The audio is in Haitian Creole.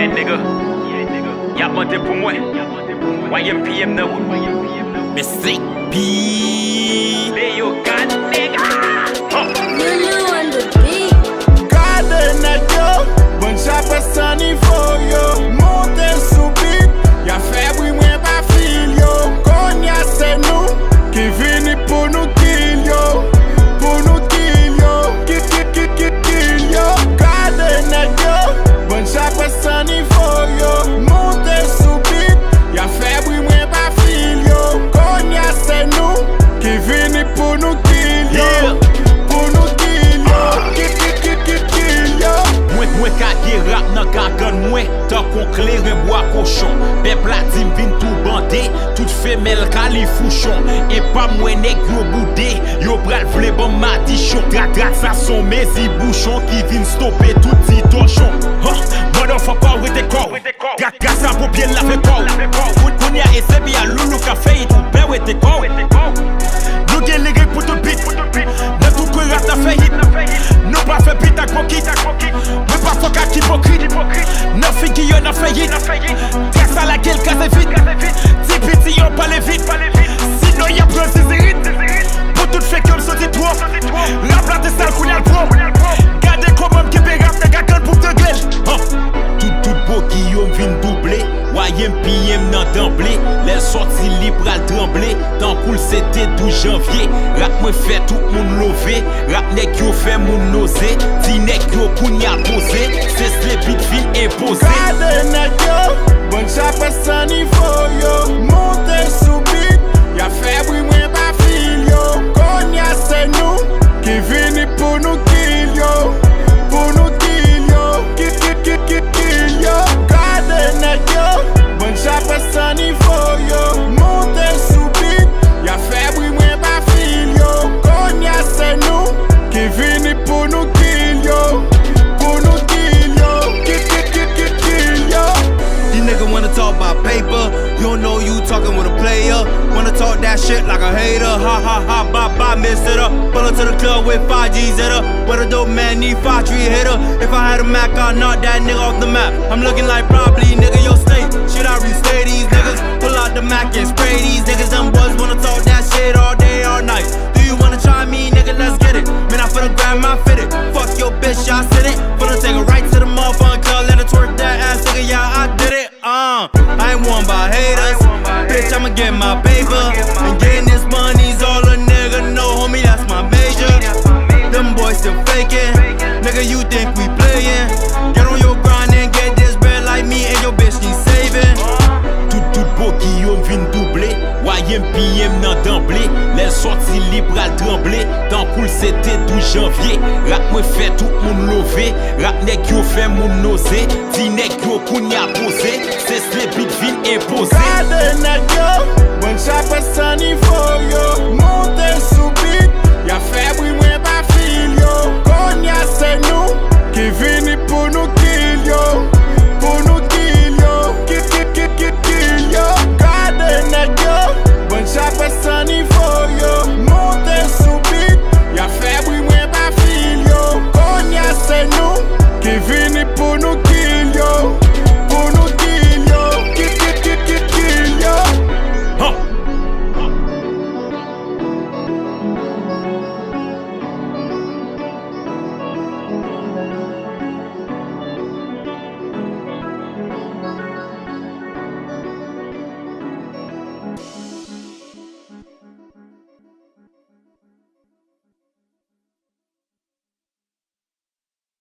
Yeah, nigga. Y'a monté pour moi. YMPM na wood. Mais c'est pire. Leo God, nigga. Lulu on the beat. Cada negro, bom já passando em folho. Monte subir, e a febre mãe pra filho. Conhece-no, que vini por no quilho. Por no quilho, quilho. Cada negro, bom já passando em folho. Monte subir, e a febre mãe pra filho. Conhece-no, que vini por no quilho. Por no quilho, Mwen kage rap nan kagan mwen, tan kon kleren bois cochon. Pep la dim vin tout bandé, tout femelle kali fouchon. Et pas mwen nek yo boudé, yo pral vle bon matichon. Drak sa son mezi bouchon, qui vin stopper tout ti torchon. Motherfucker with the call, gas sa pou bien la fe call. Koun ya esebi a loulou ka fey, tout ben with the call. Nou gen ligay pou tout bit, nan tout kwe rap na fey hit. Nou pa fe bit ak pokit, mwen pa fok ak hypocrite. Nothing ki yo na fey hit, tras a la gel kaze vit. Ti piti yo pale vit, sinon ya pran zizirit. Pou tout fek yon soti tro, rap la te sal koun yal pro. Gade komam kebe rap nega kan pou te glel. Tout beau ki yo vin doublé, YMPM nan d'emblée. L'el sorti libre al tremblé, tan koul c'était 12 janvier. Rap mwen fait tout moun lové, rap nek yo fait moun nose. Ti nek yo koun ya pose, se slepit fin imposé. cada negro, bom já passando em folho. Monte subir, e a febre mãe pra filho. Conhece-no, que vini por no quilho. Por no quilho, quilho. Cada negro, bom já passando em folho. Monte subir, e a febre mãe pra filho. Conhece-no, que vini por no quilho. Por no quilho, quilho. These niggas wanna talk about paper, you don't know you talking with a player. Wanna talk that shit like a hater, ha ha ha, bye, miss it up. Pull up to the club with 5 G's in her. What a dope man need 5-3 hitter. If I had a Mac, I'd knock that nigga off the map. I'm looking like probably nigga your state. Should I restay these niggas? Pull out the Mac and spray these niggas. Them boys wanna talk that shit all day, all night. Do you wanna try me, nigga? Let's get it. Man, I finna grab my fitted. Fuck your bitch, I said it. Finna take her right to the motherfucking club, let her twerk that ass, nigga. Yeah, I did it. I ain't won by haters. Bitch, I'ma get my paper. And getting this money's all a nigga know, homie, that's my major. Them boys still faking. Nigga, you think we playin'? Get on your grind and get this bread like me and your bitch need saving. Tout beau ki yo vin doublé, YMPM nan d'emblée. L'el sorti libre al tremblé, tan koul c'était 12 janvier. Rap mwen fait tout moun lové, rap nek yo fait moun nose. Ti nek yo koun ya pose, se slepit vin imposé. Cada negro, bom já passando em folho. Monte subir, e a febre